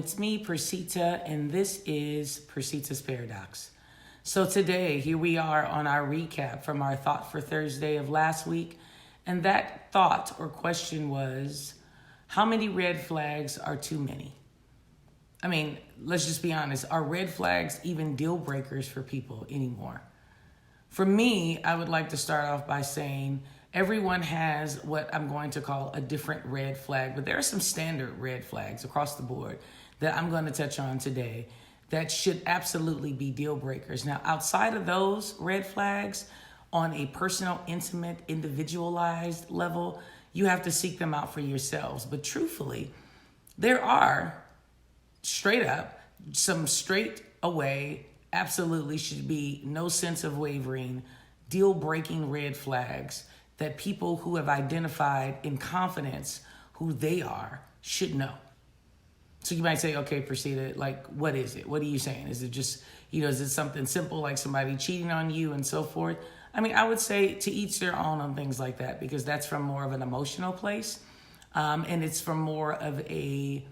it's me, Persita, and this is Persita's Paradox. So today, here we are on our recap from our Thought for Thursday of last week. And that thought or question was, how many red flags are too many? I mean, let's just be honest. Are red flags even deal breakers for people anymore? For me, I would like to start off by saying everyone has what I'm going to call a different red flag, but there are some standard red flags across the board that I'm going to touch on today that should absolutely be deal breakers. Now, outside of those red flags, on a personal, intimate, individualized level, you have to seek them out for yourselves. But truthfully, there are straight up, some straight away, absolutely should be no sense of wavering, deal-breaking red flags that people who have identified in confidence who they are should know. So you might say, okay, Persita, like, what is it? What are you saying? Is it just, is it something simple like somebody cheating on you and so forth? I mean, I would say to each their own on things like that, because that's from more of an emotional place. And it's from more of a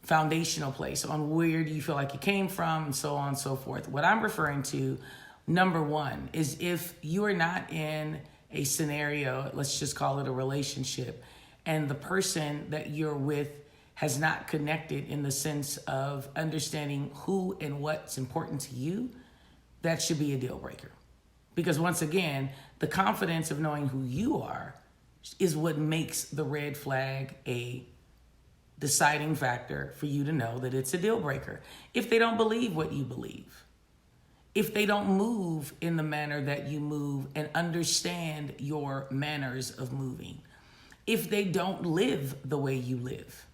foundational place on where do you feel like it came from and so on and so forth. What I'm referring to, number one, is if you are not in a scenario, let's just call it a relationship, and the person that you're with has not connected in the sense of understanding who and what's important to you, that should be a deal breaker. Because once again, the confidence of knowing who you are is what makes the red flag a deciding factor for you to know that it's a deal breaker. If they don't believe what you believe, if they don't move in the manner that you move and understand your manners of moving, if they don't live the way you live,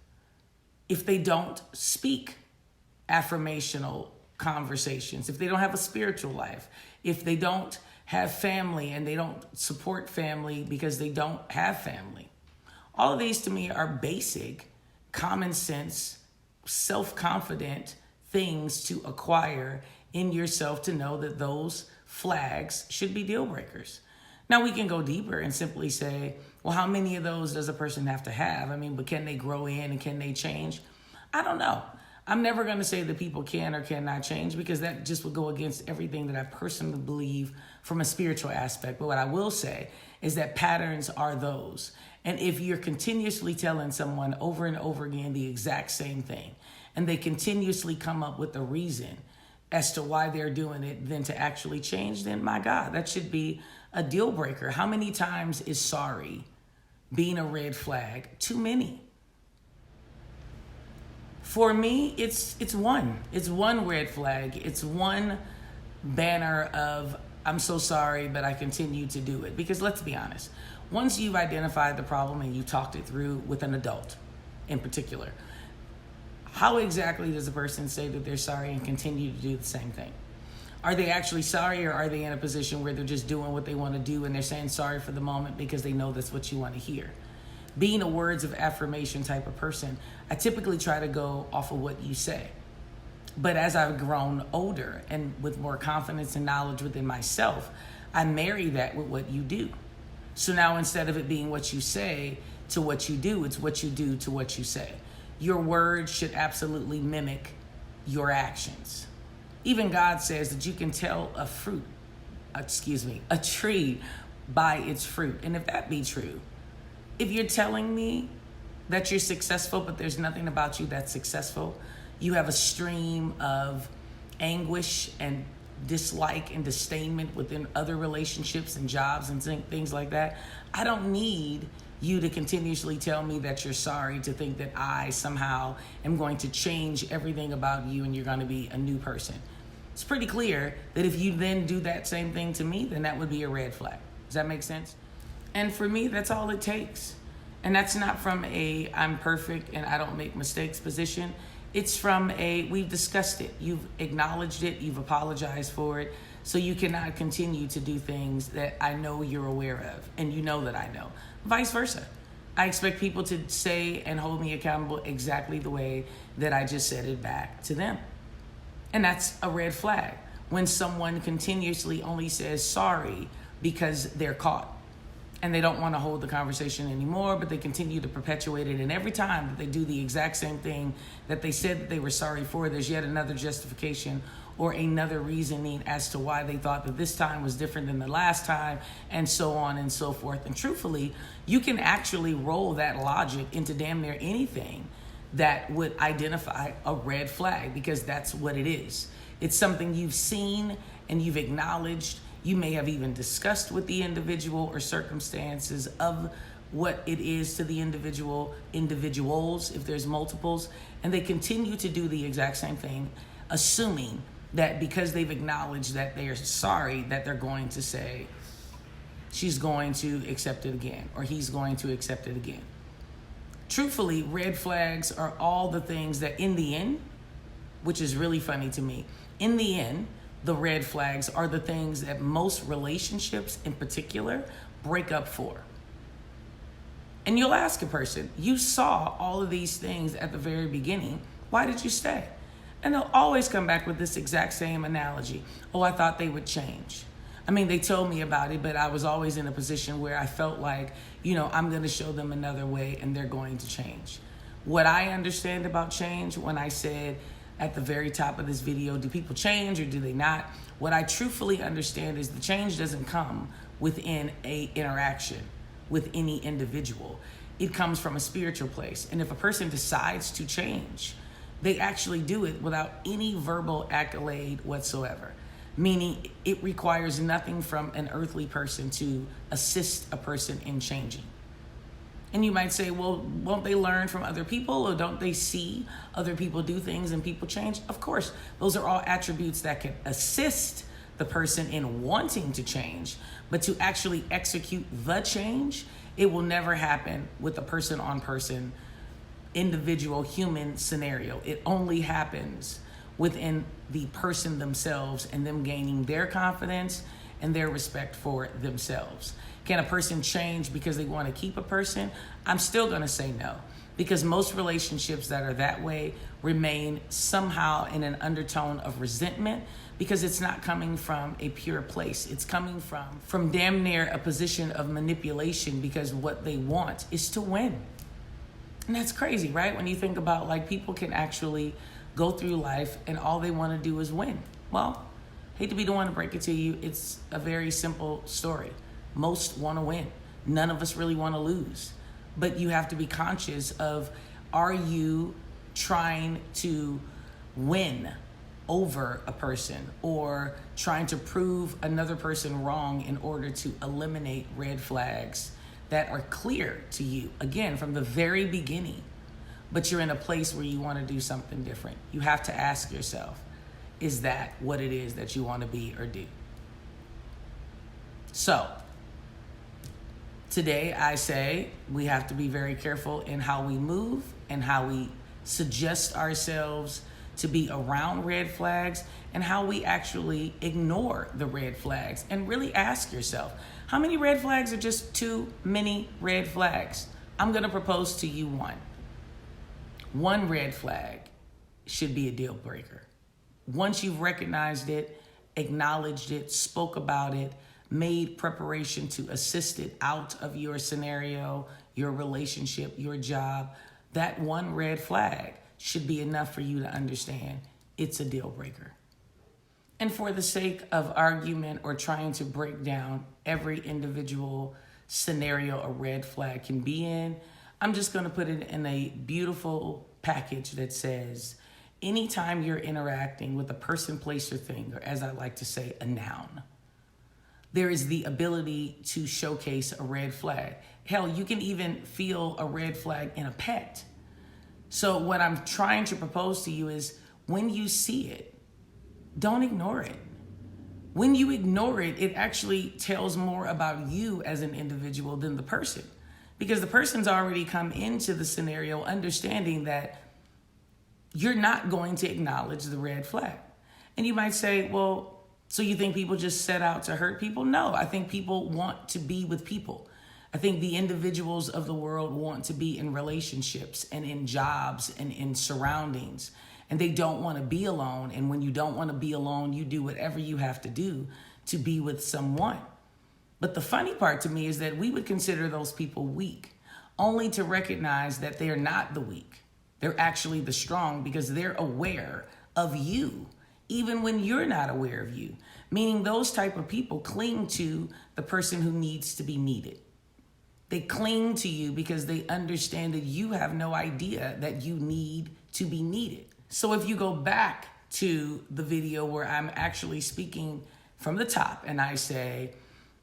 if they don't speak affirmational conversations, if they don't have a spiritual life, if they don't have family and they don't support family because they don't have family. All of these to me are basic, common sense, self-confident things to acquire in yourself to know that those flags should be deal breakers. Now we can go deeper and simply say, well, how many of those does a person have to have? I mean, but can they grow in and can they change? I don't know. I'm never going to say that people can or cannot change, because that just would go against everything that I personally believe from a spiritual aspect. But what I will say is that patterns are those. And if you're continuously telling someone over and over again the exact same thing, and they continuously come up with a reason as to why they're doing it, then to actually change, then my God, that should be a deal breaker. How many times is sorry being a red flag? Too many. For me, it's one. It's one red flag. It's one banner of, I'm so sorry, but I continue to do it. Because let's be honest, once you've identified the problem and you talked it through with an adult in particular, how exactly does a person say that they're sorry and continue to do the same thing? Are they actually sorry, or are they in a position where they're just doing what they want to do and they're saying sorry for the moment because they know that's what you want to hear? Being a words of affirmation type of person, I typically try to go off of what you say. But as I've grown older and with more confidence and knowledge within myself, I marry that with what you do. So now instead of it being what you say to what you do, it's what you do to what you say. Your words should absolutely mimic your actions. Even God says that you can tell a tree by its fruit. And if that be true, if you're telling me that you're successful, but there's nothing about you that's successful, you have a stream of anguish and dislike and disdainment within other relationships and jobs and things like that, I don't need you to continuously tell me that you're sorry to think that I somehow am going to change everything about you and you're going to be a new person. It's pretty clear that if you then do that same thing to me, then that would be a red flag. Does that make sense? And for me, that's all it takes. And that's not from a I'm perfect and I don't make mistakes position. It's from a we've discussed it. You've acknowledged it. You've apologized for it. So you cannot continue to do things that I know you're aware of and you know that I know. Vice versa. I expect people to say and hold me accountable exactly the way that I just said it back to them. And that's a red flag when someone continuously only says sorry because they're caught. and they don't want to hold the conversation anymore, but they continue to perpetuate it. And every time that they do the exact same thing that they said that they were sorry for, there's yet another justification or another reasoning as to why they thought that this time was different than the last time, and so on and so forth. And truthfully, you can actually roll that logic into damn near anything that would identify a red flag, because that's what it is. It's something you've seen and you've acknowledged. You may have even discussed with the individual or circumstances of what it is to the individuals, if there's multiples, and they continue to do the exact same thing, assuming that because they've acknowledged that they are sorry, that they're going to say, she's going to accept it again, or he's going to accept it again. Truthfully, red flags are all the things that in the end, which is really funny to me, in the end, the red flags are the things that most relationships in particular break up for. And you'll ask a person, you saw all of these things at the very beginning, why did you stay? And they'll always come back with this exact same analogy. Oh, I thought they would change. I mean, they told me about it, but I was always in a position where I felt like, I'm going to show them another way and they're going to change. What I understand about change, when I said at the very top of this video, do people change or do they not? What I truthfully understand is the change doesn't come within a interaction with any individual. It comes from a spiritual place. And if a person decides to change, they actually do it without any verbal accolade whatsoever. Meaning it requires nothing from an earthly person to assist a person in changing. And you might say, well, won't they learn from other people, or don't they see other people do things and people change? Of course, those are all attributes that can assist the person in wanting to change, but to actually execute the change, it will never happen with a person-on-person, individual human scenario. It only happens within the person themselves and them gaining their confidence and their respect for themselves. Can a person change because they want to keep a person? I'm still going to say no, because most relationships that are that way remain somehow in an undertone of resentment, because it's not coming from a pure place. It's coming from damn near a position of manipulation, because what they want is to win. And that's crazy, right? When you think about, like, people can actually go through life and all they want to do is win. Well, hate to be the one to break it to you, it's a very simple story. Most want to win. None of us really want to lose. But you have to be conscious of, are you trying to win over a person, or trying to prove another person wrong in order to eliminate red flags that are clear to you, again, from the very beginning, but you're in a place where you want to do something different? You have to ask yourself, is that what it is that you want to be or do? So, today I say we have to be very careful in how we move and how we suggest ourselves to be around red flags, and how we actually ignore the red flags. And really ask yourself, how many red flags are just too many red flags? I'm going to propose to you one. One red flag should be a deal breaker. Once you've recognized it, acknowledged it, spoke about it, made preparation to assist it out of your scenario, your relationship, your job, that one red flag should be enough for you to understand it's a deal breaker. And for the sake of argument or trying to break down every individual scenario a red flag can be in, I'm just going to put it in a beautiful package that says, anytime you're interacting with a person, place, or thing, or as I like to say, a noun, there is the ability to showcase a red flag. Hell, you can even feel a red flag in a pet. So what I'm trying to propose to you is, when you see it, don't ignore it. When you ignore it, it actually tells more about you as an individual than the person, because the person's already come into the scenario understanding that you're not going to acknowledge the red flag. And you might say, well, so you think people just set out to hurt people? No, I think people want to be with people. I think the individuals of the world want to be in relationships and in jobs and in surroundings, and they don't want to be alone. And when you don't want to be alone, you do whatever you have to do to be with someone. But the funny part to me is that we would consider those people weak, only to recognize that they're not the weak. They're actually the strong because they're aware of you, even when you're not aware of you. Meaning those type of people cling to the person who needs to be needed. They cling to you because they understand that you have no idea that you need to be needed. So if you go back to the video where I'm actually speaking from the top and I say,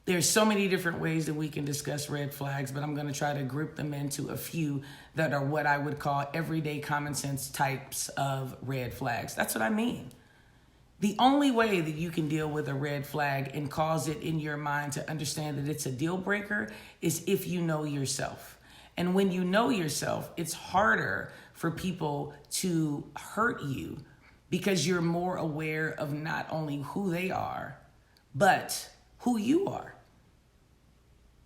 there's so many different ways that we can discuss red flags, but I'm going to try to group them into a few that are what I would call everyday common sense types of red flags. That's what I mean. The only way that you can deal with a red flag and cause it in your mind to understand that it's a deal breaker is if you know yourself. And when you know yourself, it's harder for people to hurt you because you're more aware of not only who they are, but who you are.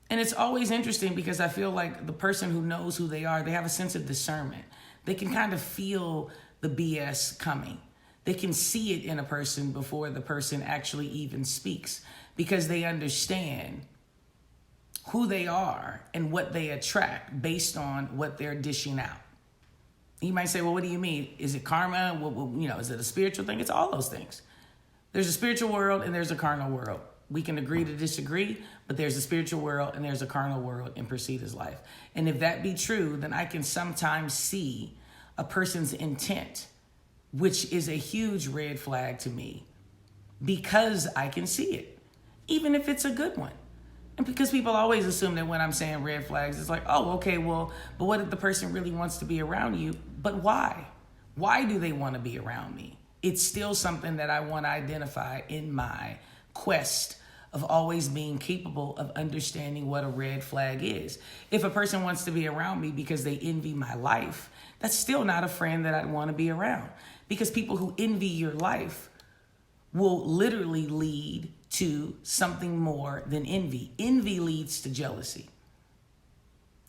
And it's always interesting because I feel like the person who knows who they are, they have a sense of discernment. They can kind of feel the BS coming. They can see it in a person before the person actually even speaks because they understand who they are and what they attract based on what they're dishing out. You might say, well, what do you mean? Is it karma? Is it a spiritual thing? It's all those things. There's a spiritual world and there's a carnal world. We can agree to disagree, but there's a spiritual world and there's a carnal world in Persita's life. And if that be true, then I can sometimes see a person's intent, which is a huge red flag to me because I can see it, even if it's a good one. And because people always assume that when I'm saying red flags, it's like, oh, okay, well, but what if the person really wants to be around you? But why? Why do they want to be around me? It's still something that I want to identify in my quest of always being capable of understanding what a red flag is. If a person wants to be around me because they envy my life, that's still not a friend that I'd want to be around. Because people who envy your life will literally lead to something more than envy. Envy leads to jealousy.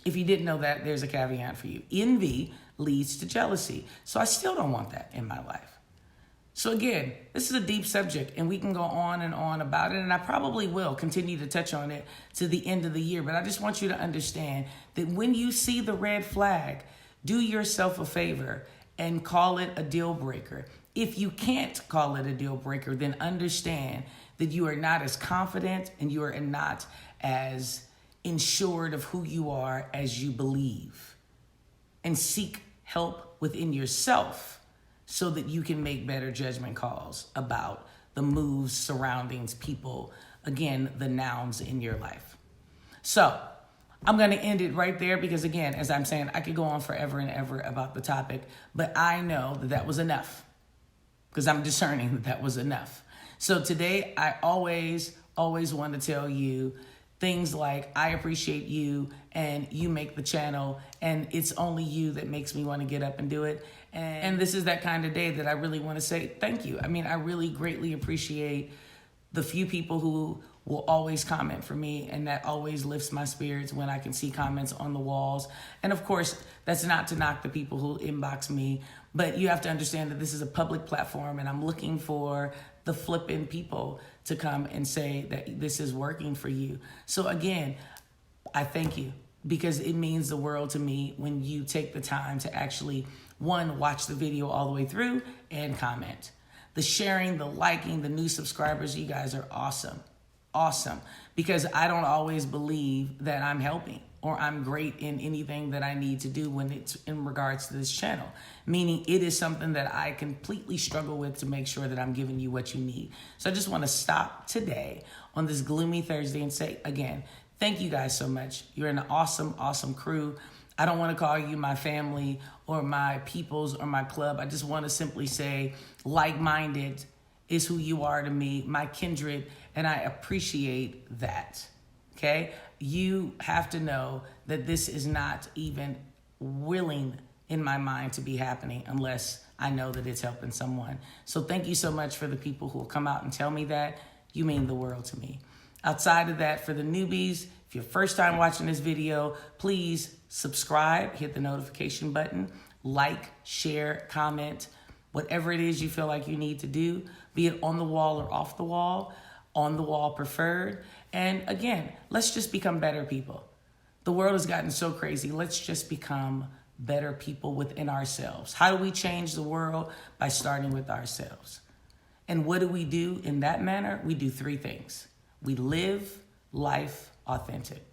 If you didn't know that, there's a caveat for you. Envy leads to jealousy. So I still don't want that in my life. So again, this is a deep subject and we can go on and on about it. And I probably will continue to touch on it to the end of the year. But I just want you to understand that when you see the red flag, do yourself a favor and call it a deal breaker. If you can't call it a deal breaker, then understand that you are not as confident and you are not as ensured of who you are as you believe. And seek help within yourself so that you can make better judgment calls about the moves, surroundings, people, again, the nouns in your life. So I'm going to end it right there because, again, as I'm saying, I could go on forever and ever about the topic, but I know that that was enough because I'm discerning that was enough. So today, I always want to tell you things like, I appreciate you and you make the channel and it's only you that makes me want to get up and do it. And this is that kind of day that I really want to say thank you. I mean, I really greatly appreciate the few people who will always comment for me, and that always lifts my spirits when I can see comments on the walls. And of course, that's not to knock the people who inbox me, but you have to understand that this is a public platform and I'm looking for the flipping people to come and say that this is working for you. So again, I thank you because it means the world to me when you take the time to actually, one, watch the video all the way through and comment. The sharing, the liking, the new subscribers, you guys are awesome. Awesome. Because I don't always believe that I'm helping or I'm great in anything that I need to do when it's in regards to this channel. Meaning it is something that I completely struggle with to make sure that I'm giving you what you need. So I just want to stop today on this gloomy Thursday and say, again, thank you guys so much. You're an awesome, awesome crew. I don't want to call you my family or my peoples or my club. I just want to simply say like-minded is who you are to me, my kindred, and I appreciate that, okay? You have to know that this is not even willing in my mind to be happening unless I know that it's helping someone. So thank you so much for the people who will come out and tell me that. You mean the world to me. Outside of that, for the newbies, if you're first time watching this video, please subscribe, hit the notification button, like, share, comment, whatever it is you feel like you need to do, be it on the wall or off the wall. on the wall preferred. And again, let's just become better people. The world has gotten so crazy. Let's just become better people within ourselves. How do we change the world? By starting with ourselves. And what do we do in that manner? We do 3 things. We live life authentic.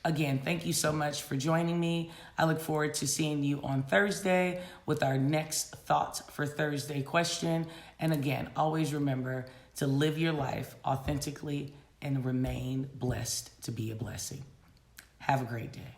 Again, thank you so much for joining me. I look forward to seeing you on Thursday with our next Thoughts for Thursday question. And again, always remember to live your life authentically and remain blessed to be a blessing. Have a great day.